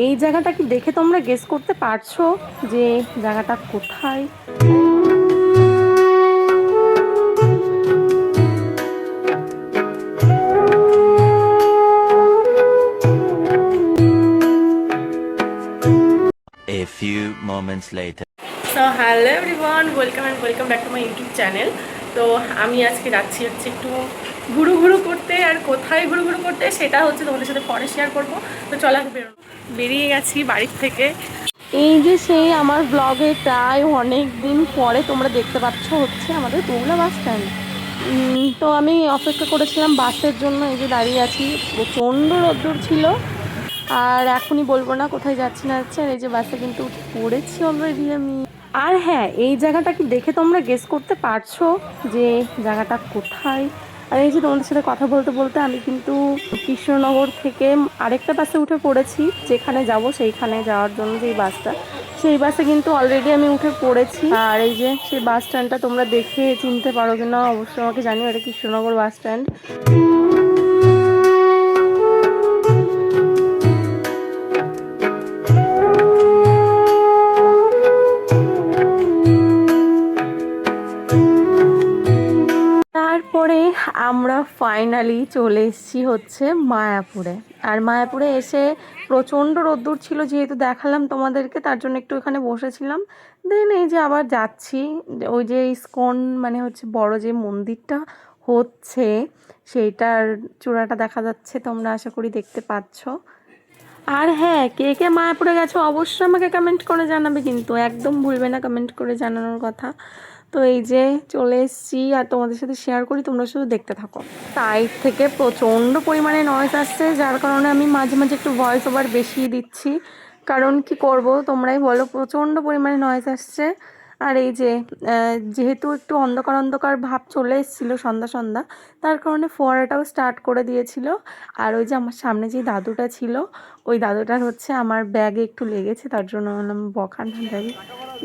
এই জায়গাটা কি দেখে তোমরা গেস করতে পারছো যে জায়গাটা কোথায়? A few moments later. So hello everyone, welcome back to my YouTube channel. তো আমি আজকে যাচ্ছি একটু ঘুরু করতে, আর কোথায় ঘুরু করতে সেটা হচ্ছে তোমাদের সাথে পরে শেয়ার করবো। তো চলো বেরিয়ে গেছি বাড়ির থেকে। এই যে সেই আমার ব্লগে প্রায় অনেক দিন পরে তোমরা দেখতে পাচ্ছ হচ্ছে আমাদের বগুলা বাস স্ট্যান্ড। তো আমি অপেক্ষা করেছিলাম বাসের জন্য, এই যে দাঁড়িয়ে আছি, প্রচণ্ড রোদ্দুর ছিল। আর এখনই বলবো না কোথায় যাচ্ছি না যাচ্ছে, আর এই যে বাসে কিন্তু উঠে পড়েছি অলরেডি আমি। আর হ্যাঁ, এই জায়গাটা কি দেখে তোমরা গেস করতে পারছো যে জায়গাটা কোথায়? আর এই যে তোমাদের সাথে কথা বলতে বলতে আমি কিন্তু কৃষ্ণনগর থেকে আরেকটা বাসে উঠে পড়েছি, যেখানে যাব সেইখানে যাওয়ার জন্য যেই বাসটা, সেই বাসে কিন্তু অলরেডি আমি উঠে পড়েছি। আর এই যে সেই বাস স্ট্যান্ডটা তোমরা দেখে চিনতে পারো কিনা অবশ্যই আমাকে জানিও, এটা কৃষ্ণনগর বাস স্ট্যান্ড। তারপরে আমরা ফাইনালি চলে এসেছি হচ্ছে মায়াপুরে। আর মায়াপুরে এসে প্রচণ্ড রোদ্দুর ছিল, যেহেতু দেখালাম তোমাদেরকে, তার জন্য একটু এখানে বসেছিলাম। দেন এই যে আবার যাচ্ছি, ওই যে ইসকন মানে হচ্ছে বড় যে মন্দিরটা হচ্ছে সেইটার চূড়াটা দেখা যাচ্ছে, তোমরা আশা করি দেখতে পাচ্ছ। আর হ্যাঁ, কে কে মায়াপুরে গেছো অবশ্যই আমাকে কমেন্ট করে জানাবে, কিন্তু একদম ভুলবে না কমেন্ট করে জানানোর কথা। তো এই যে চলে এসেছি, আর তোমাদের সাথে শেয়ার করি, তোমরা শুধু দেখতে থাকো। সাইড থেকে প্রচণ্ড পরিমাণে নয়েজ আসছে, যার কারণে আমি মাঝে মাঝে একটু ভয়েস ওভার বেশি দিচ্ছি, কারণ কি করব তোমরাই বলো, প্রচণ্ড পরিমাণে নয়েজ আসছে। আর এই যে যেহেতু একটু অন্ধকার ভাব চলে এসেছিলো সন্ধ্যা সন্ধ্যা, তার কারণে ফোয়ারাটাও স্টার্ট করে দিয়েছিল। আর ওই যে আমার সামনে যে দাদুটা ছিল, ওই দাদুটার হচ্ছে আমার ব্যাগে একটু লেগেছে, তার জন্য বকা না দেয়।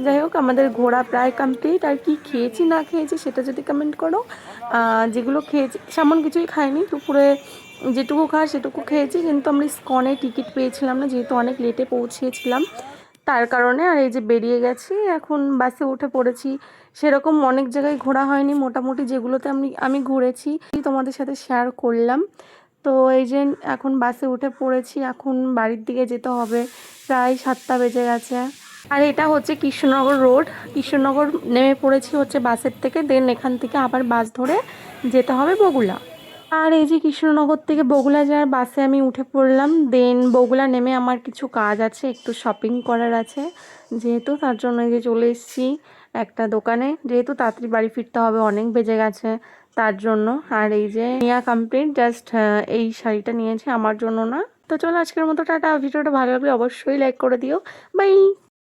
যাই হোক, আমাদের ঘোরা প্রায় কমপ্লিট। আর কি খেয়েছি না খেয়েছি সেটা যদি কমেন্ট করো। যেগুলো খেয়েছি সেমন কিছুই খাইনি, দুপুরে যেটুকু খাওয়া সেটুকু খেয়েছি, কিন্তু আমরা ইসকনে টিকিট পেয়েছিলাম না, যেহেতু অনেক লেটে পৌঁছিয়েছিলাম, তার কারণে। আর এই যে বেরিয়ে গেছি, এখন বাসে উঠে পড়েছি। সেরকম অনেক জায়গায় ঘোরা হয়নি, মোটামুটি যেগুলোতে আমি ঘুরেছি তোমাদের সাথে শেয়ার করলাম। তো এই যে এখন বাসে উঠে পড়েছি, এখন বাড়ির দিকে যেতে হবে, প্রায় 7টা বেজে গেছে। আর এটা হচ্ছে কৃষ্ণনগর রোড, কৃষ্ণনগর নেমে পড়েছি হচ্ছে বাসের থেকে, দেন এখান থেকে আবার বাস ধরে যেতে হবে বগুলা। আর এই যে কৃষ্ণনগর থেকে বগুলা যাওয়ার বাসে আমি উঠে পড়লাম। দেন বগুলা নেমে আমার কিছু কাজ আছে, একটু শপিং করার আছে যেহেতু, তার জন্য এই যে চলে এসেছি একটা দোকানে, যেহেতু তাড়াতাড়ি বাড়ি ফিরতে হবে, অনেক বেজে গেছে তার জন্য। আর এই যে নেওয়া কমপ্লিট, জাস্ট এই শাড়িটা নিয়েছি আমার জন্য না। তো চলো আজকের মতো টাটা। ভিডিওটা ভালো লাগলে অবশ্যই লাইক করে দিও। বাই।